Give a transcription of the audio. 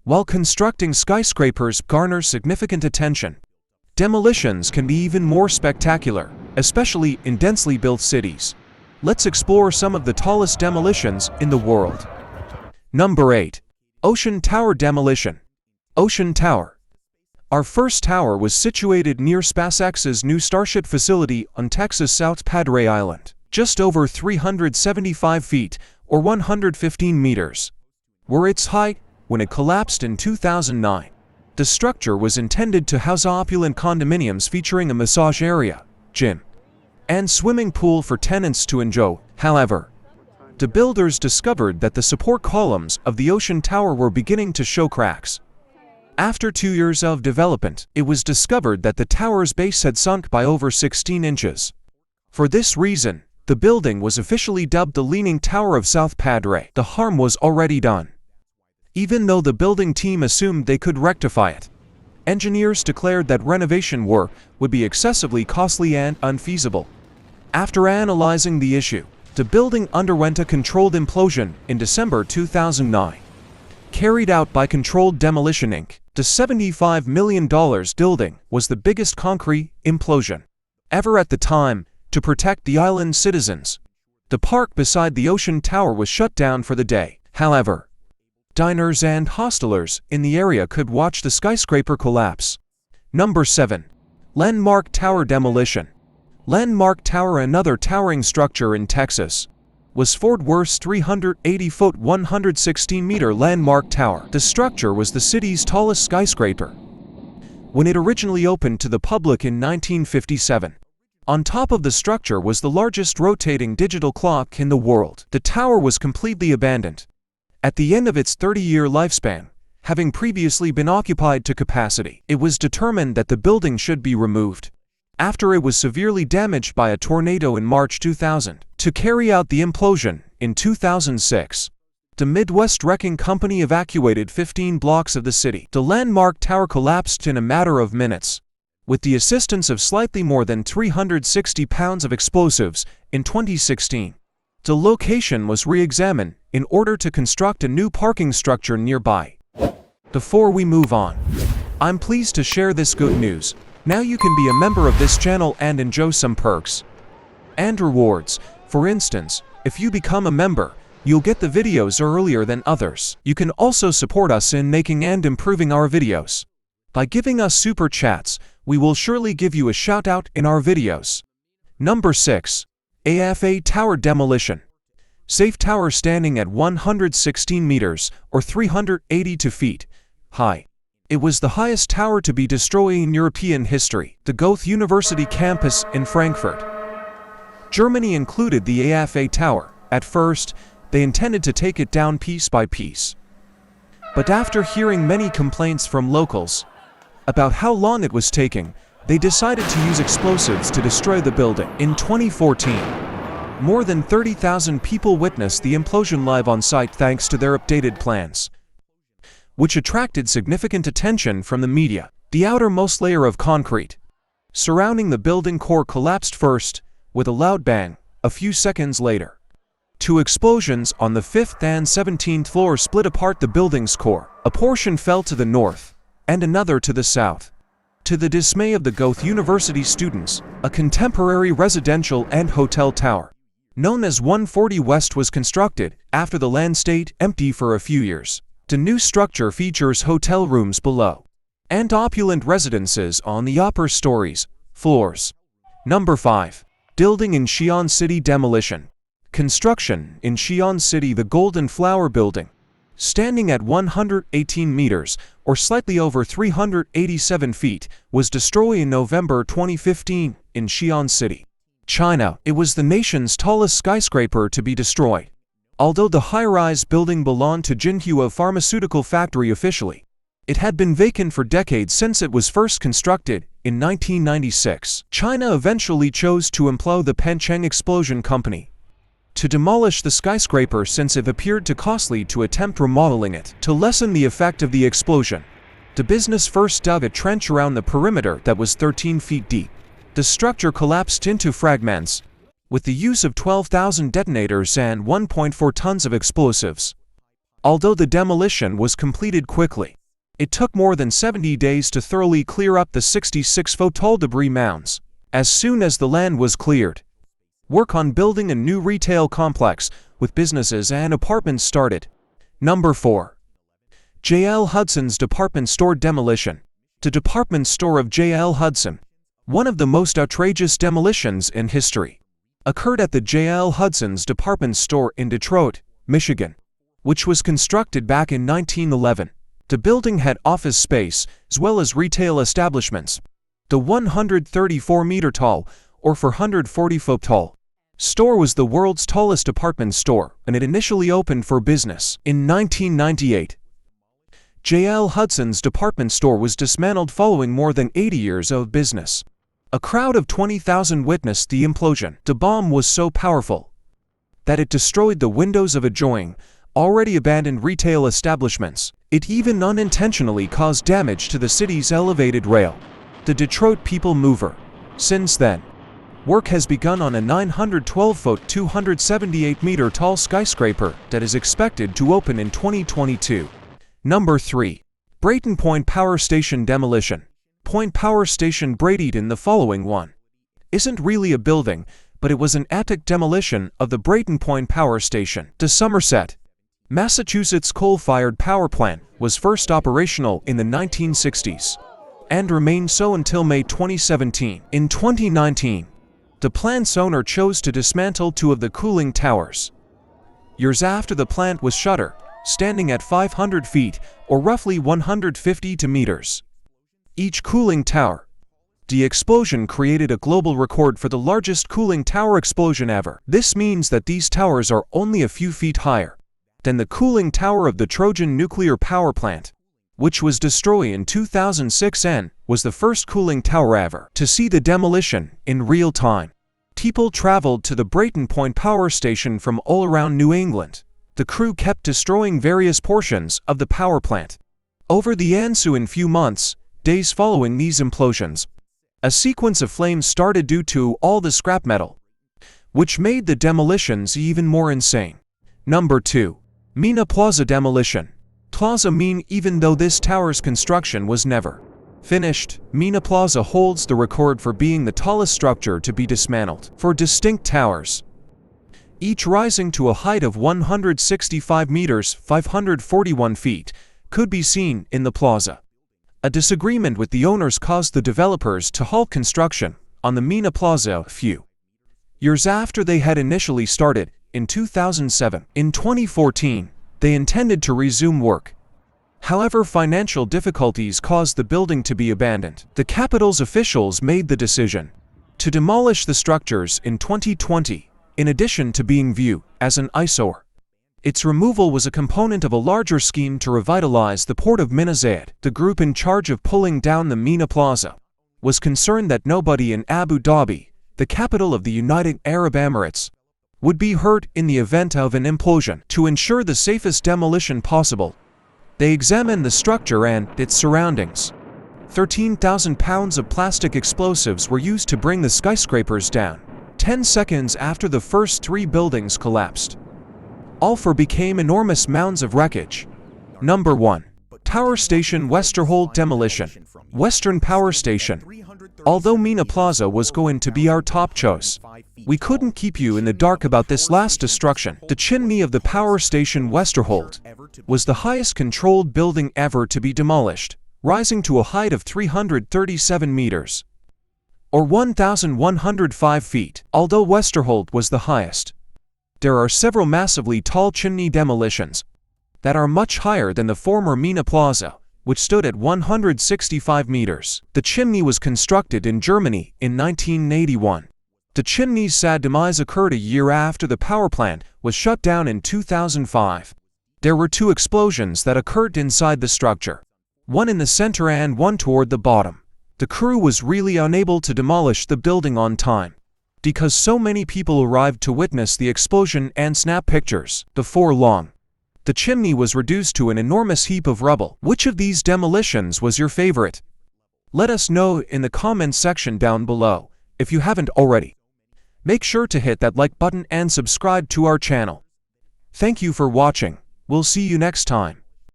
While constructing skyscrapers garners significant attention, demolitions can be even more spectacular, especially in densely built cities. Let's explore some of the tallest demolitions in the world. Number 8. Xi'an Tower Demolition. Xi'an Tower. Our first tower was situated near SpaceX's new Starship facility on Texas' South Padre Island, just over 375 feet, or 115 meters, were its height when it collapsed in 2009. The structure was intended to house opulent condominiums featuring a massage area, gym, and swimming pool for tenants to enjoy. However, the builders discovered that the support columns of the Xi'an Tower were beginning to show cracks. After 2 years of development, it was discovered that the tower's base had sunk by over 16 inches. For this reason, the building was officially dubbed the Leaning Tower of South Padre. The harm was already done. Even though the building team assumed they could rectify it, engineers declared that renovation work would be excessively costly and unfeasible. After analyzing the issue, the building underwent a controlled implosion in December 2009. Carried out by Controlled Demolition Inc., the $75 million building was the biggest concrete implosion ever at the time. To protect the island's citizens, the park beside the Xi'an Tower was shut down for the day. However, diners and hostelers in the area could watch the skyscraper collapse. Number 7. Landmark Tower Demolition. Landmark Tower, another towering structure in Texas, was Fort Worth's 380-foot, 116-meter landmark tower. The structure was the city's tallest skyscraper when it originally opened to the public in 1957. On top of the structure was the largest rotating digital clock in the world. The tower was completely abandoned at the end of its 30-year lifespan, having previously been occupied to capacity. It was determined that the building should be removed after it was severely damaged by a tornado in March 2000. To carry out the implosion, in 2006, the Midwest Wrecking Company evacuated 15 blocks of the city. The landmark tower collapsed in a matter of minutes, with the assistance of slightly more than 360 pounds of explosives. In 2016, the location was re-examined in order to construct a new parking structure nearby. Before we move on, I'm pleased to share this good news. Now you can be a member of this channel and enjoy some perks and rewards. For instance, if you become a member, you'll get the videos earlier than others. You can also support us in making and improving our videos. By giving us super chats, we will surely give you a shout out in our videos. Number 6. AFE Tower Demolition. Safe Tower, standing at 116 meters, or 382 feet, high. It was the highest tower to be destroyed in European history. The Goethe University campus in Frankfurt, Germany included the AFE Tower. At first, they intended to take it down piece by piece. But after hearing many complaints from locals about how long it was taking, they decided to use explosives to destroy the building. In 2014, more than 30,000 people witnessed the implosion live on site thanks to their updated plans, which attracted significant attention from the media. The outermost layer of concrete surrounding the building core collapsed first, with a loud bang. A few seconds later, 2 explosions on the 5th and 17th floor split apart the building's core. A portion fell to the north, and another to the south. To the dismay of the Goethe University students, a contemporary residential and hotel tower, known as 140 West, was constructed after the land stayed empty for a few years. The new structure features hotel rooms below and opulent residences on the upper floors. Number 5. Building in Xi'an City Demolition. Construction in Xi'an City. The Golden Flower Building, standing at 118 meters, or slightly over 387 feet, was destroyed in November 2015 in Xi'an City, China. It was the nation's tallest skyscraper to be destroyed. Although the high-rise building belonged to Jinhua Pharmaceutical Factory officially, it had been vacant for decades since it was first constructed in 1996. China eventually chose to employ the Pencheng Explosion Company to demolish the skyscraper since it appeared too costly to attempt remodeling it. To lessen the effect of the explosion, the business first dug a trench around the perimeter that was 13 feet deep. The structure collapsed into fragments with the use of 12,000 detonators and 1.4 tons of explosives. Although the demolition was completed quickly, it took more than 70 days to thoroughly clear up the 66-foot tall debris mounds. As soon as the land was cleared, work on building a new retail complex with businesses and apartments started. Number 4. J.L. Hudson's department store demolition. The department store of J.L. Hudson, one of the most outrageous demolitions in history, occurred at the J.L. Hudson's department store in Detroit, Michigan, which was constructed back in 1911. The building had office space as well as retail establishments. The 134-meter-tall, or 440-foot-tall, store was the world's tallest department store, and it initially opened for business in 1998. J.L. Hudson's department store was dismantled following more than 80 years of business. A crowd of 20,000 witnessed the implosion. The bomb was so powerful that it destroyed the windows of adjoining, already abandoned retail establishments. It even unintentionally caused damage to the city's elevated rail, the Detroit People Mover. Since then, work has begun on a 912-foot, 278-meter-tall skyscraper that is expected to open in 2022. Number 3. Brayton Point Power Station demolition. Point Power Station Brayton, the following one isn't really a building, but it was an attic demolition of the Brayton Point Power Station. The Somerset, Massachusetts coal-fired power plant was first operational in the 1960s and remained so until May 2017. In 2019, the plant's owner chose to dismantle 2 of the cooling towers. Years after the plant was shuttered, standing at 500 feet, or roughly 150 meters, each cooling tower. The explosion created a global record for the largest cooling tower explosion ever. This means that these towers are only a few feet higher than the cooling tower of the Trojan nuclear power plant, which was destroyed in 2006 and was the first cooling tower ever to see the demolition in real time. People traveled to the Brayton Point Power Station from all around New England. The crew kept destroying various portions of the power plant. Over the ensuing few months, days following these implosions, a sequence of flames started due to all the scrap metal, which made the demolitions even more insane. Number 2. Meena Plaza demolition. Plaza Meena. Even though this tower's construction was never finished, Meena Plaza holds the record for being the tallest structure to be dismantled. 4 distinct towers, each rising to a height of 165 meters (541 feet), could be seen in the plaza. A disagreement with the owners caused the developers to halt construction on the Meena Plaza a few years after they had initially started, in 2007. In 2014, they intended to resume work. However, financial difficulties caused the building to be abandoned. The capital's officials made the decision to demolish the structures in 2020, in addition to being viewed as an eyesore. Its removal was a component of a larger scheme to revitalize the port of Meena. The group in charge of pulling down the Meena Plaza was concerned that nobody in Abu Dhabi, the capital of the United Arab Emirates, would be hurt in the event of an implosion. To ensure the safest demolition possible, they examined the structure and its surroundings. 13,000 pounds of plastic explosives were used to bring the skyscrapers down. 10 seconds after the first 3 buildings collapsed, all 4 became enormous mounds of wreckage. Number 1. Power Station Westerholt demolition. Western Power Station. Although Meena Plaza was going to be our top choice, we couldn't keep you in the dark about this last destruction. The chimney of the power station Westerholt was the highest controlled building ever to be demolished, rising to a height of 337 meters, or 1,105 feet. Although Westerholt was the highest, there are several massively tall chimney demolitions that are much higher than the former Meena Plaza, which stood at 165 meters. The chimney was constructed in Germany in 1981. The chimney's sad demise occurred a year after the power plant was shut down in 2005. There were 2 explosions that occurred inside the structure, one in the center and one toward the bottom. The crew was really unable to demolish the building on time because so many people arrived to witness the explosion and snap pictures. Before long, the chimney was reduced to an enormous heap of rubble. Which of these demolitions was your favorite? Let us know in the comments section down below. If you haven't already, make sure to hit that like button and subscribe to our channel. Thank you for watching. We'll see you next time.